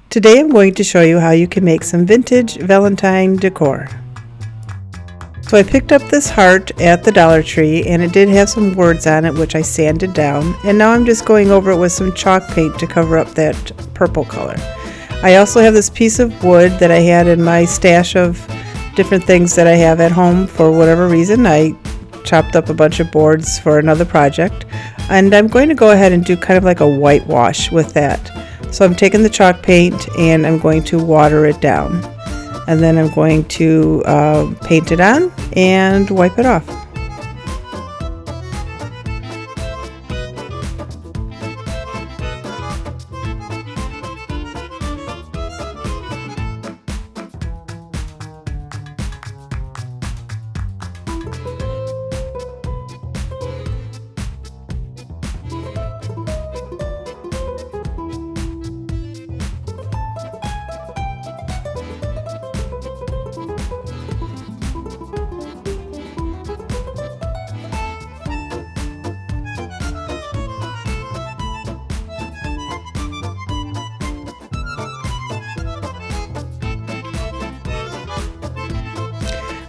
Today I'm going to show you how you can make some vintage Valentine decor. So I picked up this heart at the Dollar Tree and it did have some words on it which I sanded down, and now I'm just going over it with some chalk paint to cover up that purple color. I also have this piece of wood that I had in my stash of different things that I have at home for whatever reason. I chopped up a bunch of boards for another project, and I'm going to go ahead and do kind of like a whitewash with that. So I'm taking the chalk paint and I'm going to water it down, and then I'm going to paint it on and wipe it off.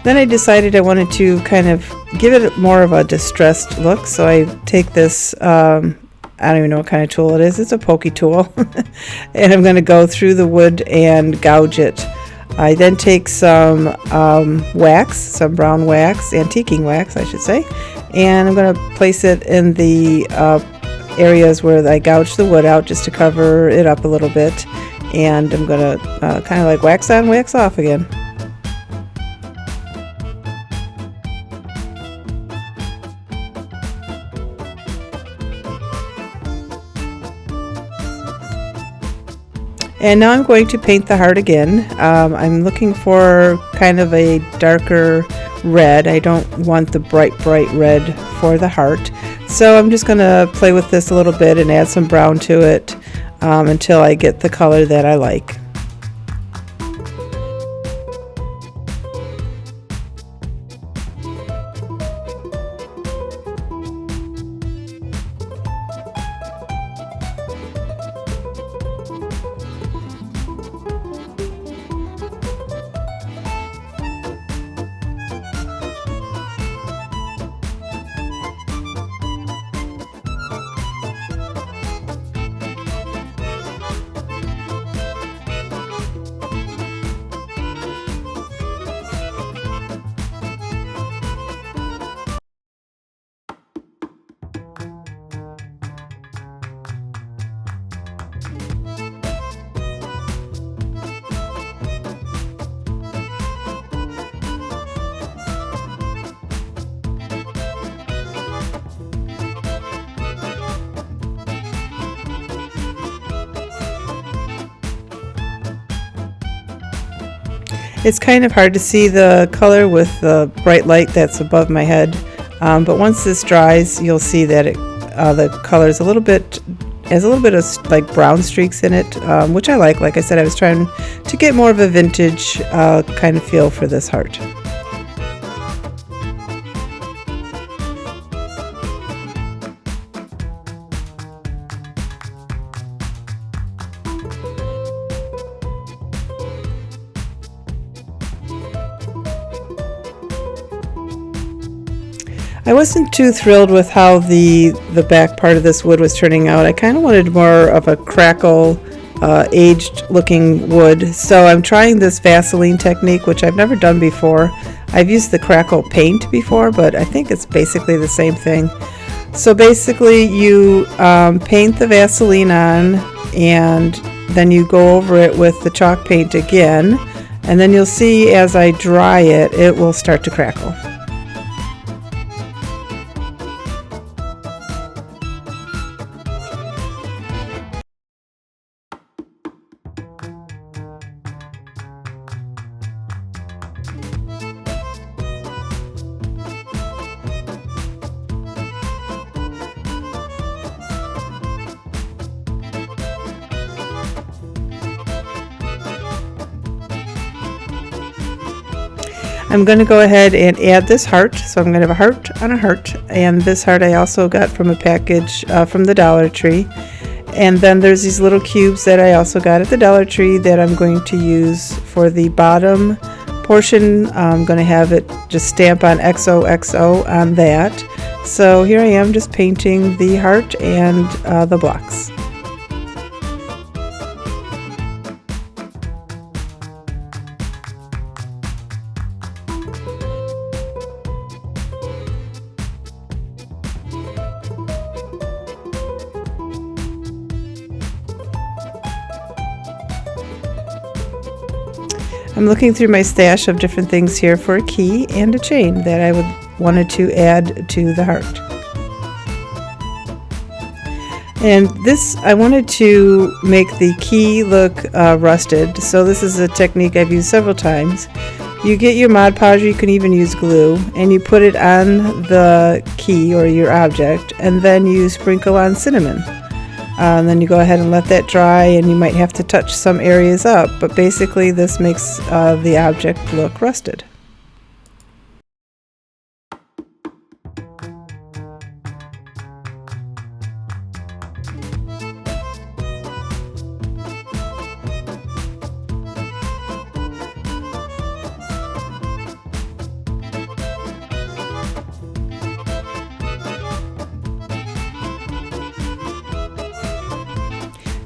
Then I decided I wanted to kind of give it more of a distressed look, so I take this, I don't even know what kind of tool it is, it's a pokey tool, and I'm going to go through the wood and gouge it. I then take some wax, some brown wax, antiquing wax I should say, and I'm going to place it in the areas where I gouged the wood out just to cover it up a little bit, and I'm going to kind of like wax on, wax off again. And now I'm going to paint the heart again. I'm looking for kind of a darker red. I don't want the bright red for the heart. So I'm just going to play with this a little bit and add some brown to it until I get the color that I like. It's kind of hard to see the color with the bright light that's above my head, but once this dries, you'll see that the color is a little bit of like brown streaks in it, which I like. Like I said, I was trying to get more of a vintage kind of feel for this heart. I wasn't too thrilled with how the back part of this wood was turning out. I kind of wanted more of a crackle, aged looking wood. So I'm trying this Vaseline technique, which I've never done before. I've used the crackle paint before, but I think it's basically the same thing. So basically you paint the Vaseline on, and then you go over it with the chalk paint again, and then you'll see as I dry it, it will start to crackle. I'm going to go ahead and add this heart. So I'm going to have a heart on a heart, and this heart I also got from a package from the Dollar Tree. And then there's these little cubes that I also got at the Dollar Tree that I'm going to use for the bottom portion. I'm going to have it just stamp on XOXO on that. So here I am just painting the heart and the blocks. I'm looking through my stash of different things here for a key and a chain that I wanted to add to the heart. And this, I wanted to make the key look rusted, so this is a technique I've used several times. You get your Mod Podge, you can even use glue, and you put it on the key or your object, and then you sprinkle on cinnamon. And then you go ahead and let that dry, and you might have to touch some areas up, but basically this makes the object look rusted.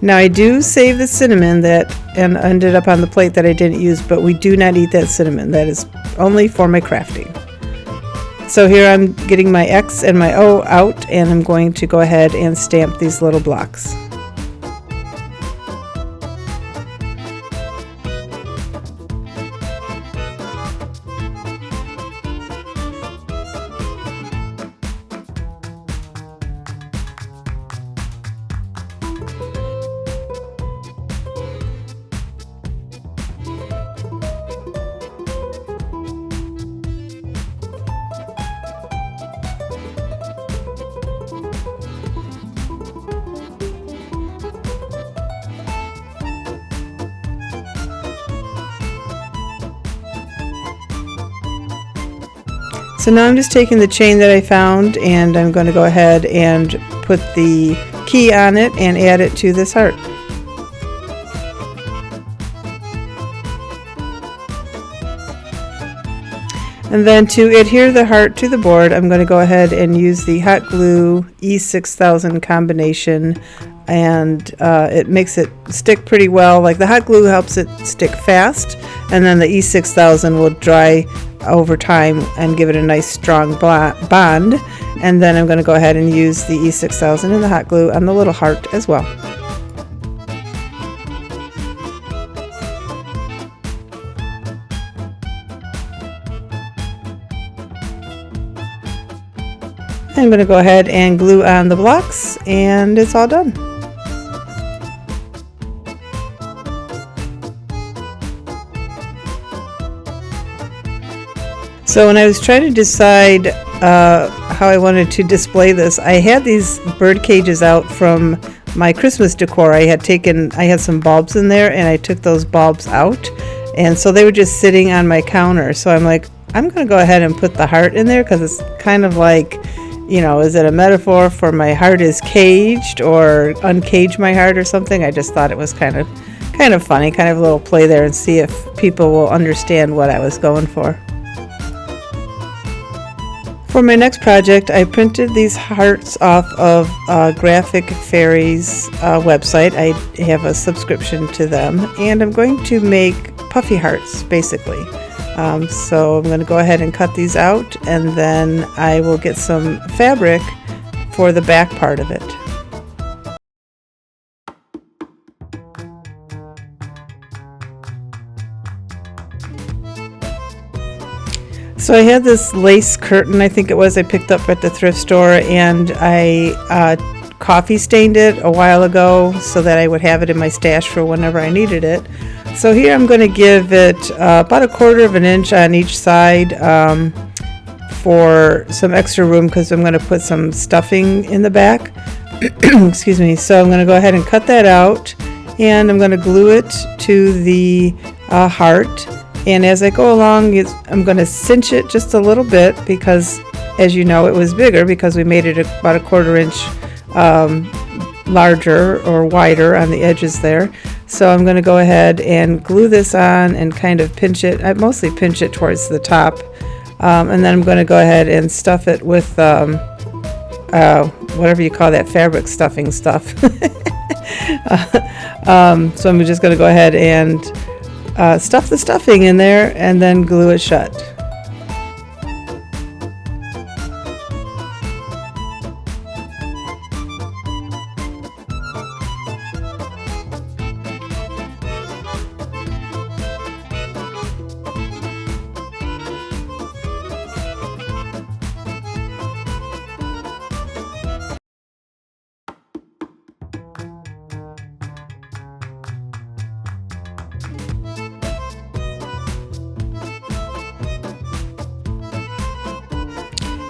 Now I do save the cinnamon that and ended up on the plate that I didn't use, but we do not eat that cinnamon. That is only for my crafting. So here I'm getting my X and my O out, and I'm going to go ahead and stamp these little blocks. So now I'm just taking the chain that I found, and I'm going to go ahead and put the key on it and add it to this heart. And then to adhere the heart to the board, I'm going to go ahead and use the hot glue E6000 combination, and it makes it stick pretty well. Like the hot glue helps it stick fast, and then the E6000 will dry over time and give it a nice strong bond. And then I'm going to go ahead and use the E6000 and the hot glue on the little heart as well. I'm going to go ahead and glue on the blocks, and it's all done. So when I was trying to decide how I wanted to display this, I had these bird cages out from my Christmas decor. I had some bulbs in there, and I took those bulbs out, and so they were just sitting on my counter. So I'm like, I'm going to go ahead and put the heart in there, because it's kind of like, you know, is it a metaphor for my heart is caged, or uncage my heart or something? I just thought it was kind of funny, kind of a little play there, and see if people will understand what I was going for. For my next project, I printed these hearts off of Graphic Fairy's website. I have a subscription to them, and I'm going to make puffy hearts, basically. So I'm going to go ahead and cut these out, and then I will get some fabric for the back part of it. So I had this lace curtain, I think it was, I picked up at the thrift store, and I coffee stained it a while ago so that I would have it in my stash for whenever I needed it. So here I'm going to give it about 1/4 of an inch on each side for some extra room, because I'm going to put some stuffing in the back. Excuse me. So I'm going to go ahead and cut that out, and I'm going to glue it to the heart. And as I go along, I'm going to cinch it just a little bit, because, as you know, it was bigger because we made it about 1/4 inch larger or wider on the edges there. So I'm going to go ahead and glue this on and kind of pinch it. I mostly pinch it towards the top, and then I'm going to go ahead and stuff it with whatever you call that fabric stuffing stuff. So I'm just going to go ahead and stuff the stuffing in there and then glue it shut.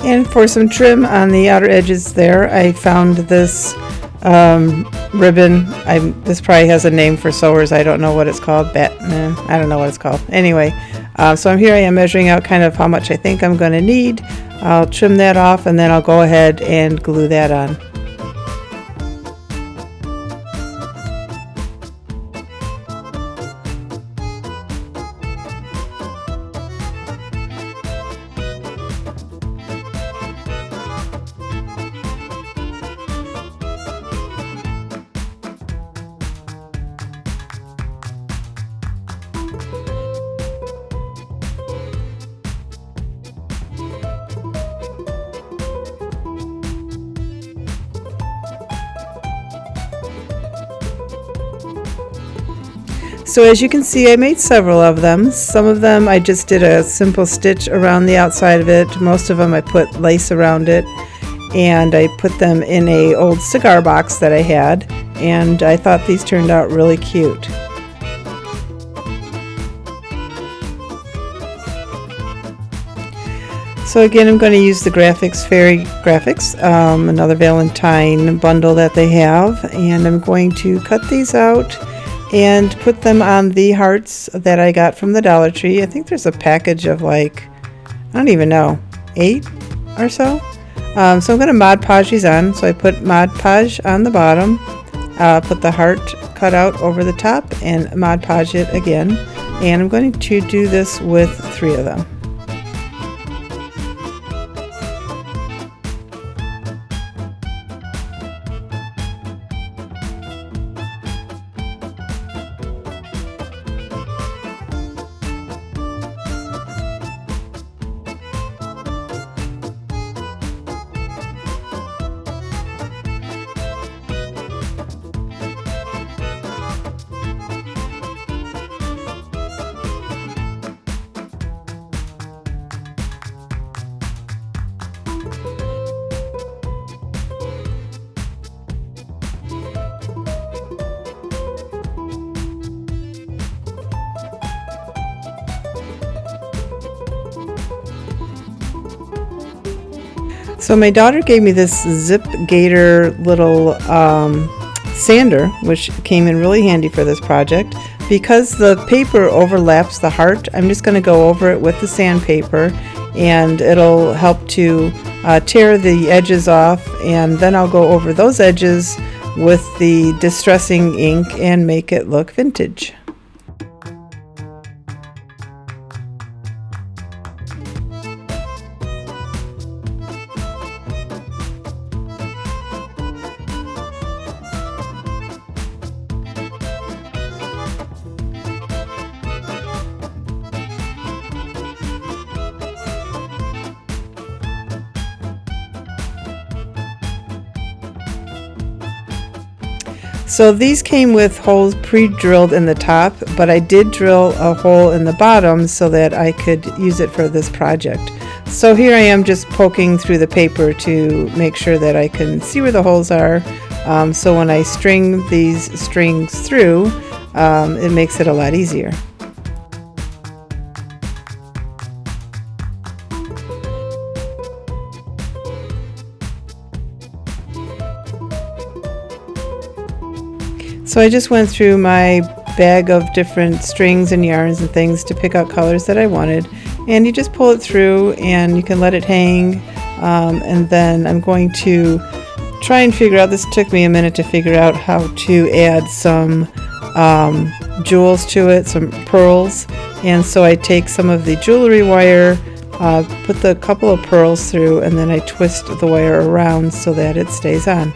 And for some trim on the outer edges there, I found this ribbon. This probably has a name for sewers. I don't know what it's called. I don't know what it's called. Anyway, so here I am measuring out kind of how much I think I'm going to need. I'll trim that off and then I'll go ahead and glue that on. So as you can see, I made several of them. Some of them I just did a simple stitch around the outside of it. Most of them I put lace around it, and I put them in a old cigar box that I had, and I thought these turned out really cute. So again, I'm going to use the Fairy Graphics, another Valentine bundle that they have, and I'm going to cut these out and put them on the hearts that I got from the Dollar Tree. I think there's a package of like, I don't even know, 8 or so. So I'm going to Mod Podge these on. So I put Mod Podge on the bottom, put the heart cut out over the top, and Mod Podge it again. And I'm going to do this with 3 of them. So my daughter gave me this Zip Gator little sander, which came in really handy for this project. Because the paper overlaps the heart, I'm just going to go over it with the sandpaper, and it'll help to tear the edges off, and then I'll go over those edges with the distressing ink and make it look vintage. So these came with holes pre-drilled in the top, but I did drill a hole in the bottom so that I could use it for this project. So here I am just poking through the paper to make sure that I can see where the holes are. So when I string these strings through, it makes it a lot easier. So I just went through my bag of different strings and yarns and things to pick out colors that I wanted, and you just pull it through and you can let it hang, and then I'm going to try and figure out, this took me a minute to figure out how to add some jewels to it, some pearls. And so I take some of the jewelry wire, put the couple of pearls through, and then I twist the wire around so that it stays on.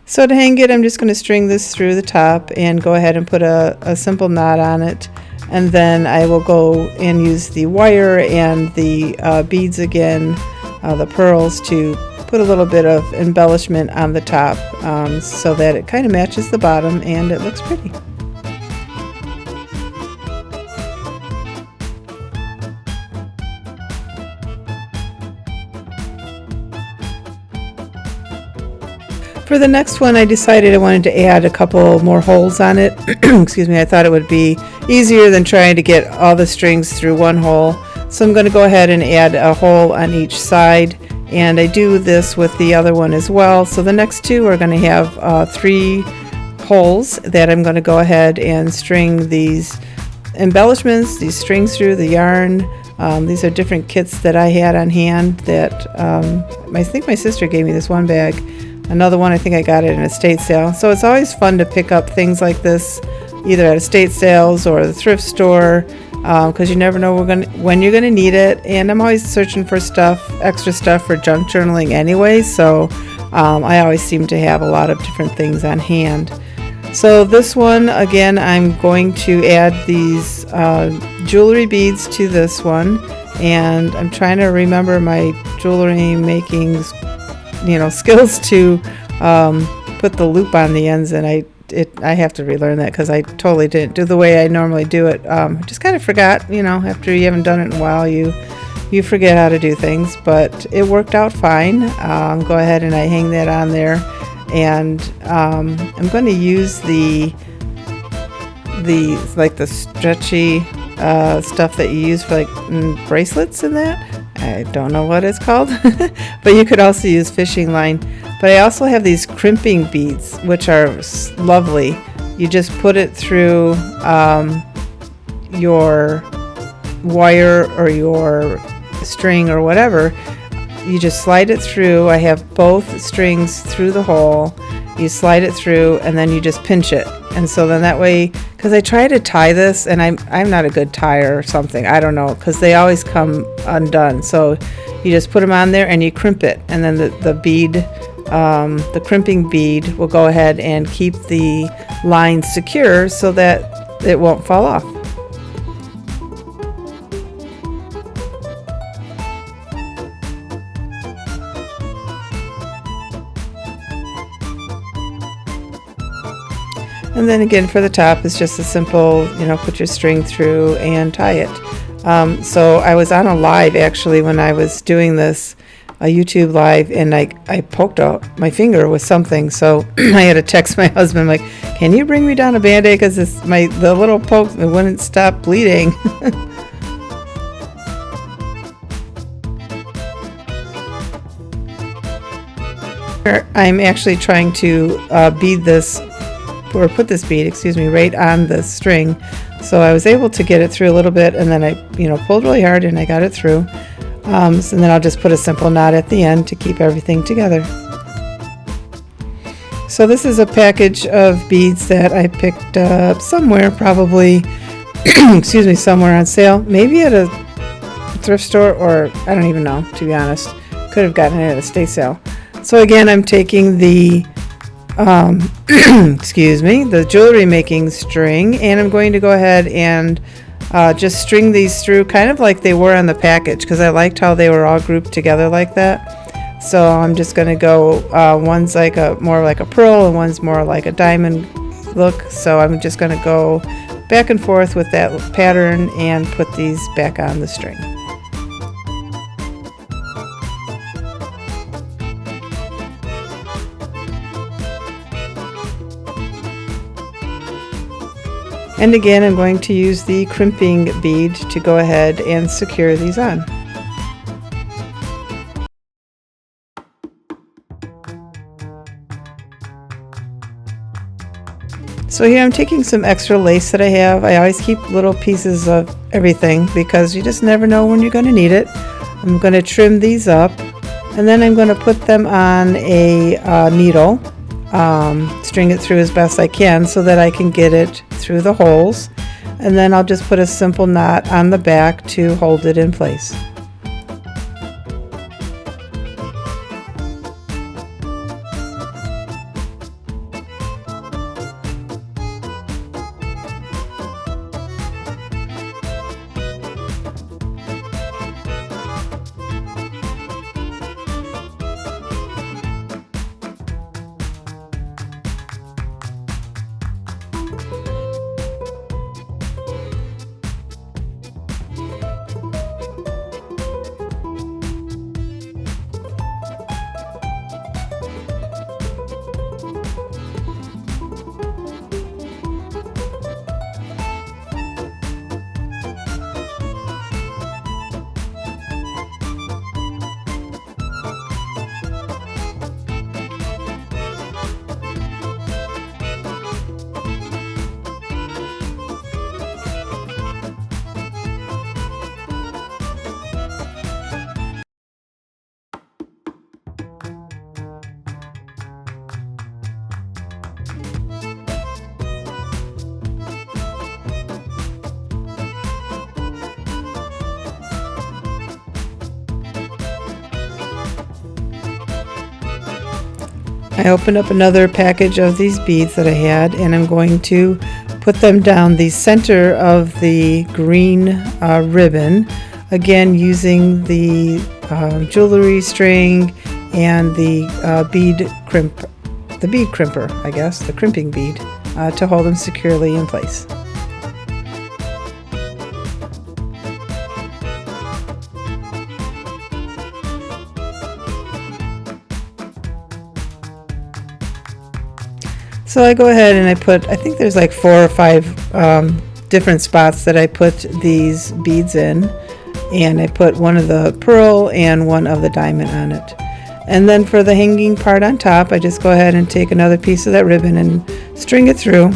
So to hang it, I'm just going to string this through the top and go ahead and put a simple knot on it. And then I will go and use the wire and the beads again, the pearls, to put a little bit of embellishment on the top so that it kind of matches the bottom and it looks pretty. For the next one, I decided I wanted to add a couple more holes on it. Excuse me, I thought it would be easier than trying to get all the strings through one hole. So I'm going to go ahead and add a hole on each side, and I do this with the other one as well. So the next two are going to have 3 holes that I'm going to go ahead and string these embellishments, these strings through, the yarn. These are different kits that I had on hand that I think my sister gave me this one bag. Another one, I think I got it in a estate sale. So it's always fun to pick up things like this, either at estate sales or the thrift store, because you never know when you're going to need it. And I'm always searching for stuff, extra stuff for junk journaling anyway, so I always seem to have a lot of different things on hand. So this one, again, I'm going to add these jewelry beads to this one, and I'm trying to remember my jewelry making skills to put the loop on the ends, and I have to relearn that because I totally didn't do the way I normally do it. Just kind of forgot, after you haven't done it in a while, you forget how to do things, but it worked out fine. Go ahead and I hang that on there, and I'm going to use the stretchy stuff that you use for bracelets and that. I don't know what it's called, but you could also use fishing line. But I also have these crimping beads, which are lovely. You just put it through your wire or your string or whatever. You just slide it through. I have both strings through the hole. You slide it through, and then you just pinch it. And so then that way, because I try to tie this, and I'm not a good tire or something, I don't know, because they always come undone. So you just put them on there and you crimp it, and then the bead, the crimping bead will go ahead and keep the line secure so that it won't fall off. And then again for the top, it's just a simple, put your string through and tie it. So I was on a live actually when I was doing this, a YouTube live, and I poked out my finger with something. So I had to text my husband, like, can you bring me down a Band-Aid, because the little poke, it wouldn't stop bleeding. I'm actually trying to put this bead, right on the string. So I was able to get it through a little bit, and then I, pulled really hard and I got it through. So then I'll just put a simple knot at the end to keep everything together. So this is a package of beads that I picked up somewhere, probably, somewhere on sale, maybe at a thrift store, or I don't even know, to be honest. Could have gotten it at a estate sale. So again, I'm taking the the jewelry making string, and I'm going to go ahead and just string these through kind of like they were on the package, because I liked how they were all grouped together like that. So I'm just going to go, one's more like a pearl and one's more like a diamond look. So I'm just going to go back and forth with that pattern and put these back on the string. And again, I'm going to use the crimping bead to go ahead and secure these on. So here I'm taking some extra lace that I have. I always keep little pieces of everything because you just never know when you're going to need it. I'm going to trim these up, and then I'm going to put them on a needle, string it through as best I can so that I can get it through the holes, and then I'll just put a simple knot on the back to hold it in place. I opened up another package of these beads that I had, and I'm going to put them down the center of the green ribbon, again using the jewelry string and the bead crimper, I guess, the crimping bead, to hold them securely in place. So I go ahead and I think there's like 4 or 5 different spots that I put these beads in, and I put one of the pearl and one of the diamond on it. And then for the hanging part on top, I just go ahead and take another piece of that ribbon and string it through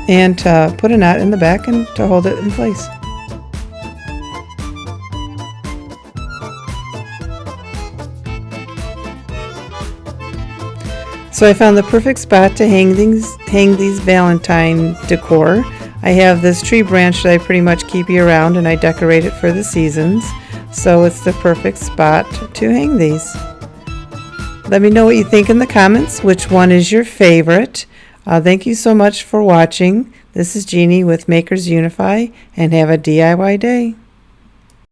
and put a knot in the back and to hold it in place. So I found the perfect spot to hang these Valentine decor. I have this tree branch that I pretty much keep year round, and I decorate it for the seasons. So it's the perfect spot to hang these. Let me know what you think in the comments. Which one is your favorite? Thank you so much for watching. This is Jeannie with Makers Unify, and have a DIY day.